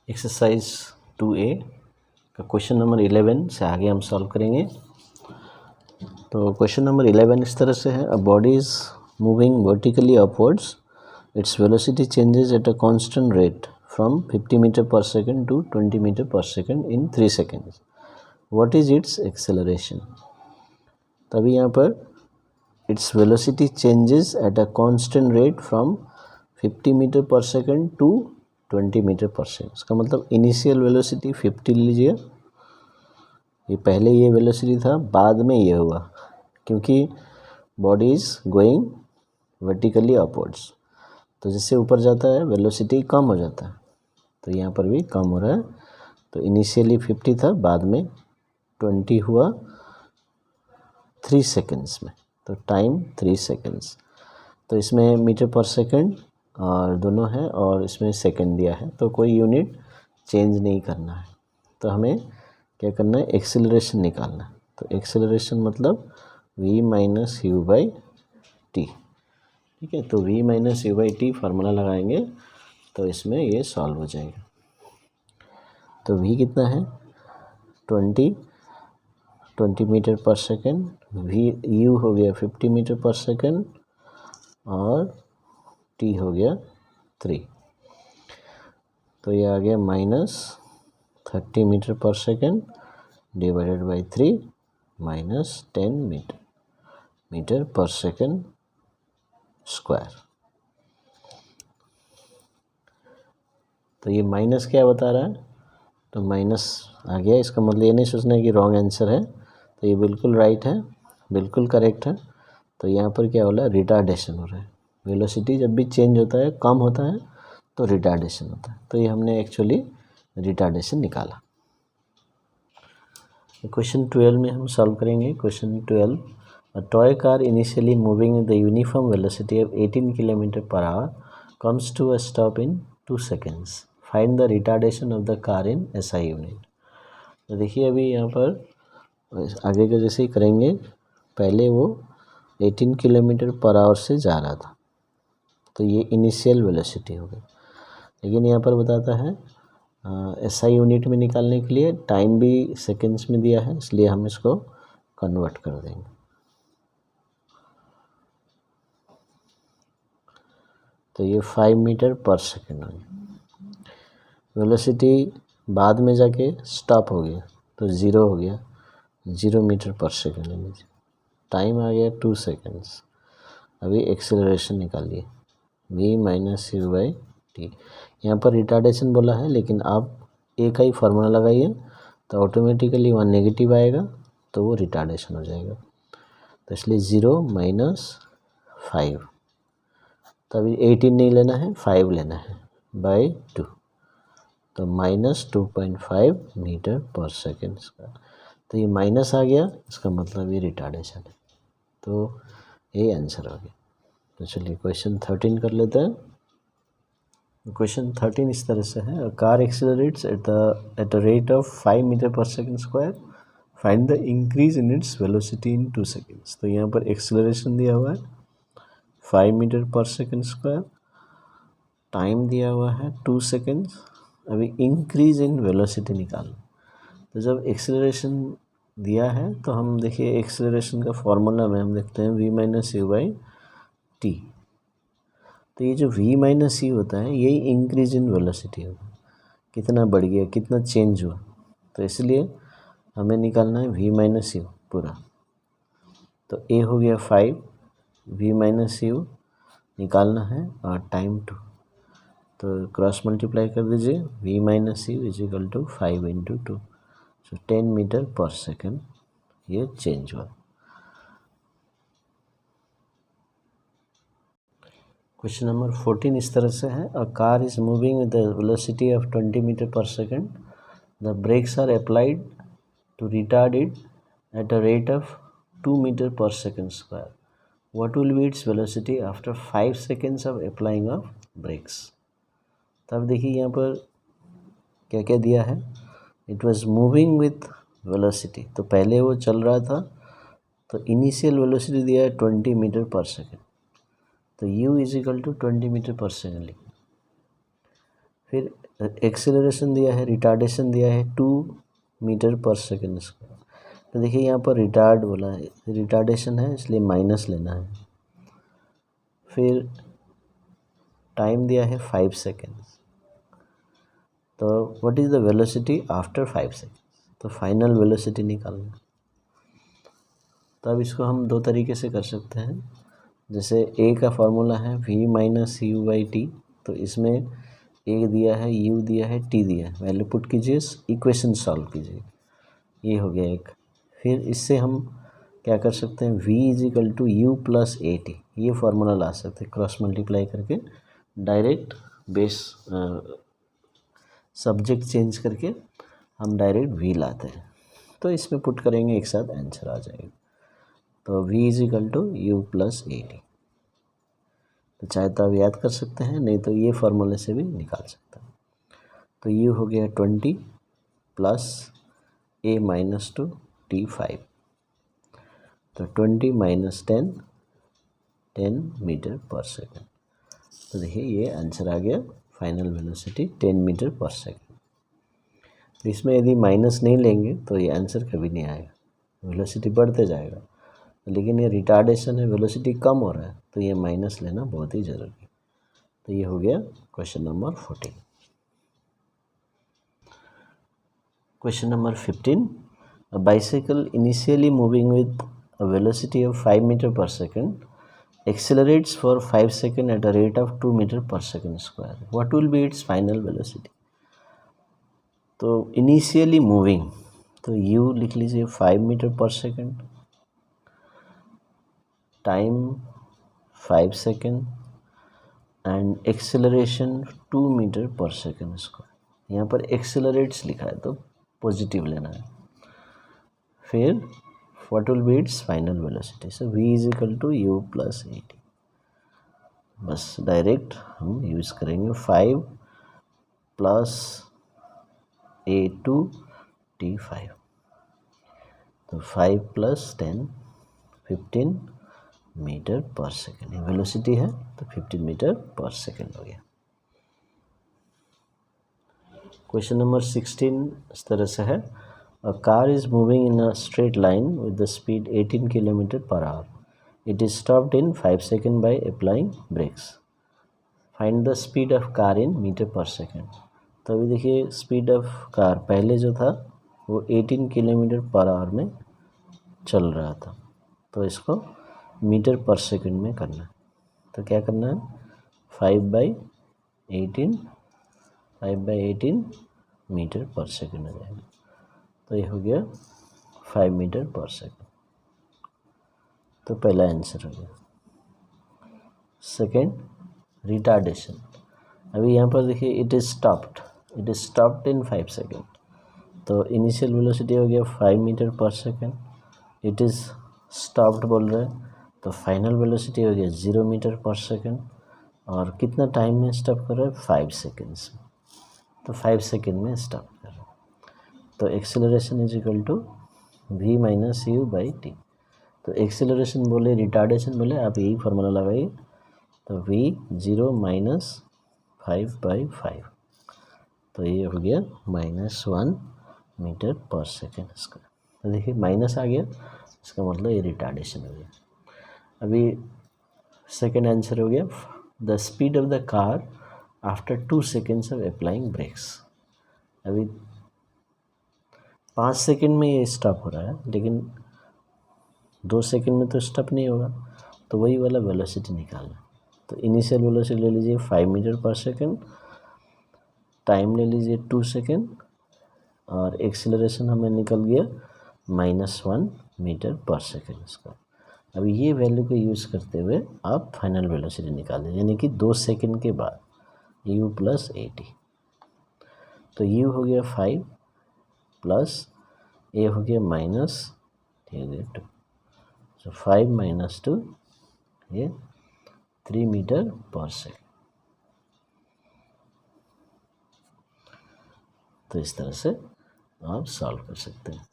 Exercise 2A का question number 11 से आगे हम सॉल्व करेंगे। तो क्वेश्चन नंबर 11 इस तरह से है, a body is moving vertically upwards, its velocity changes at a constant rate from 50 metre per second to 20 metre per second in 3 seconds. What is its acceleration. तभी यहाँ पर its velocity changes at a constant rate from 50 metre per second to 20 metre per second. इसका मतलब initial velocity 50 लीजिए, ये पहले ये velocity था, बाद में ये हुआ क्योंकि body is going vertically upwards. तो जिससे ऊपर जाता है वेलोसिटी कम हो जाता है, तो यहाँ पर भी कम हो रहा है। तो इनिशियली 50 था, बाद में 20 हुआ 3 सेकेंड्स में, तो टाइम 3 सेकेंड्स। तो इसमें मीटर पर सेकेंड और दोनों है और इसमें सेकेंड दिया है, तो कोई यूनिट चेंज नहीं करना है। तो हमें क्या करना है, एक्सेलरेशन निकालना है। तो एक्सेलरेशन मतलब v minus u by T. ठीक है, तो v minus u by T formula लगाएंगे तो इसमें ये सॉल्व हो जाएगा। तो v कितना है 20 metre per second, v u हो गया 50 मीटर पर सेकेंड और t हो गया 3। तो ये आ गया -30 metre per second divided by 3 -10 metre per second square. तो ये माइनस क्या बता रहा है, तो माइनस आ गया। इसका मतलब ये नहीं सोचना है कि रॉन्ग आंसर है, तो ये बिल्कुल राइट है, बिल्कुल करेक्ट है। तो यहाँ पर क्या हो रहा है, रिटार्डेशन हो रहा है। वेलोसिटी जब भी चेंज होता है, कम होता है, तो रिटार्डेशन होता है। तो ये हमने एक्चुअली रिटार्डेशन निकाला। क्वेश्चन 12 में हम सॉल्व करेंगे। Question 12, a toy car initially moving with the uniform velocity of 18 kilometre per hour comes to a stop in 2 seconds. Find the retardation of the car in SI unit. तो देखिए अभी यहाँ पर आगे का जैसे ही करेंगे, पहले वो 18 किलोमीटर पर आवर से जा रहा था, तो ये इनिशियल वेलोसिटी हो गई। लेकिन यहाँ पर बताता है SI यूनिट में निकालने के लिए टाइम भी सेकेंड्स में दिया है, इसलिए हम इसको कन्वर्ट कर देंगे। तो ये 5 मीटर पर सेकेंड हो गया। वेलोसिटी बाद में जाके स्टॉप हो गया, तो 0 हो गया, 0 मीटर पर सेकेंड ले लीजिए। टाइम आ गया 2 सेकेंड्स। अभी एक्सेलरेशन निकालिए, v minus u by T. यहाँ पर रिटार्डेशन बोला है, लेकिन आप एक का ही फार्मूला लगाइए तो ऑटोमेटिकली वहाँ नेगेटिव आएगा, तो वो रिटार्डेशन हो जाएगा। तो इसलिए 0 माइनस 5, तो अभी 18 नहीं लेना है, 5 लेना है बाई 2, तो -2.5 मीटर पर सेकेंड स्क्वायर। तो ये माइनस आ गया, इसका मतलब ये रिटार्डेशन है, तो ये आंसर हो गया। तो चलिए क्वेश्चन 13 कर लेते हैं। क्वेश्चन 13 इस तरह से है, a car accelerates at a rate of 5 metre per second square, find the increase in its velocity in 2 seconds. तो यहाँ पर एक्सेलरेशन दिया हुआ है 5 metre per second square, time दिया हुआ है 2 सेकेंड्स। अभी इंक्रीज इन वेलोसिटी निकालना। तो जब एक्सेलरेशन दिया है तो हम देखिए एक्सेलरेशन का फॉर्मूला में हम देखते हैं v minus u by t. तो ये जो v माइनस यू होता है, यही इंक्रीज इन वेलोसिटी होगा, कितना बढ़ गया, कितना चेंज हुआ। तो इसलिए हमें निकालना है v माइनस यू पूरा। तो a हो गया 5, v माइनस यू निकालना है और टाइम 2, तो क्रॉस मल्टीप्लाई कर दीजिए, v minus u is equal to 5 into 2, so 10 metre per second ये चेंज हुआ। क्वेश्चन नंबर 14 इस तरह से है, a car is moving with the velocity of 20 metre per second, the brakes are applied to retard it at a rate of 2 metre per second square. What will be its velocity after 5 seconds of applying of brakes. तब देखिए यहाँ पर क्या क्या दिया है, it was moving with velocity, तो पहले वो चल रहा था, तो इनिशियल वेलोसिटी दिया है 20 मीटर पर सेकेंड, तो u is equal to 20 metre per second लिखना। फिर एक्सेलरेशन दिया है, रिटार्डेशन दिया है 2 मीटर पर सेकेंड स्क्वायर। तो देखिए यहाँ पर रिटार्ड बोला है, रिटार्डेशन है इसलिए माइनस लेना है। फिर टाइम दिया है 5 सेकेंड्स। तो what is the velocity after 5 seconds, तो फाइनल वेलोसिटी निकालना। तो अब इसको हम दो तरीके से कर सकते हैं। जैसे ए का फॉर्मूला है v minus u by t, तो इसमें ए दिया है, यू दिया है, टी दिया है, वैल्यू पुट कीजिए, इक्वेशन सॉल्व कीजिए, ये हो गया एक। फिर इससे हम क्या कर सकते हैं, v is equal to u plus a t, ये फार्मूला ला सकते हैं, क्रॉस मल्टीप्लाई करके डायरेक्ट बेस सब्जेक्ट चेंज करके हम डायरेक्ट v लाते हैं। तो इसमें पुट करेंगे, एक साथ आंसर आ जाएगा। तो v is equal to u plus a t. तो चाहे तो आप याद कर सकते हैं, नहीं तो ये फार्मूले से भी निकाल सकते हैं। तो u हो गया 20 प्लस a माइनस 2 t 5, तो 20 माइनस 10 10 मीटर पर सेकेंड। तो देखिए ये आंसर आ गया, final velocity 10 metre per second. तो इसमें यदि माइनस नहीं लेंगे तो ये आंसर कभी नहीं आएगा, वेलोसिटी बढ़ते जाएगा। लेकिन ये रिटार्डेशन है, वेलोसिटी कम हो रहा है, तो ये माइनस लेना बहुत ही ज़रूरी है। तो ये हो गया question number 14। Question number 15, a bicycle initially moving with a velocity of 5 meter per second accelerates for 5 seconds at a rate of 2 meter per second square. What will be its final velocity? तो initially moving, तो u लिख लीजिए 5 metre per second, time 5 second and acceleration 2 metre per second square. यहाँ पर accelerates लिखा है तो positive लेना है। फिर what will be its final velocity, so v is equal to u plus a t. बस डायरेक्ट हम यूज़ करेंगे 5 प्लस ए टू टी 5, तो 5 प्लस 10 15 मीटर पर सेकेंड, ये वेलोसिटी है, तो 15 मीटर पर सेकेंड हो गया। क्वेश्चन नंबर 16 इस तरह से है, a car is moving in a straight line with the speed 18 kilometre per hour, it is stopped in 5 second by applying brakes, find the speed of car in metre per second. तो अभी देखिए speed of car पहले जो था वो 18 kilometre per our में चल रहा था, तो इसको मीटर पर सेकंड में करना है। तो क्या करना है, 5 बाई 18 मीटर पर सेकंड हो जाएगा। तो ये हो गया 5 मीटर पर सेकंड, तो पहला आंसर हो गया। सेकंड, रिटार्डेशन, अभी यहाँ पर देखिए it is stopped in 5 second, तो इनिशियल वेलोसिटी हो गया 5 मीटर पर सेकंड, इट इज़ स्टॉप्ड बोल रहे हैं, तो फाइनल वेलोसिटी हो गया 0 मीटर पर सेकंड, और कितना टाइम में स्टॉप कर रहा है, 5 सेकेंड्स में, तो 5 सेकेंड में स्टॉप कर रहा है। तो acceleration is equal to v minus u by t. तो एक्सेलरेशन बोले, रिटार्डेशन बोले, आप यही फार्मूला लगाइए, तो v 0 माइनस 5/5, तो ये हो गया -1 मीटर पर सेकेंड स्क्वायर। तो देखिए माइनस आ गया, इसका मतलब ये रिटार्डेशन हो गया। अभी सेकेंड आंसर हो गया, the speed of the car after 2 seconds of applying brakes. अभी 5 सेकेंड में ये स्टॉप हो रहा है, लेकिन 2 सेकेंड में तो स्टॉप नहीं होगा, तो वही वाला वेलोसिटी निकालना। तो इनिशियल वेलोसिटी ले लीजिए 5 मीटर पर सेकेंड, टाइम ले लीजिए 2 सेकेंड, और एक्सेलरेशन हमें निकल गया -1 मीटर पर सेकेंड इसका। अभी ये वैल्यू को यूज़ करते हुए आप फाइनल वेलोसिटी निकालें, यानी कि 2 सेकेंड के बाद u प्लस ए टी। तो u हो गया 5 प्लस a हो गया -2, तो 5 - 2 ये 3 मीटर पर सेकेंड। तो इस तरह से आप सॉल्व कर सकते हैं।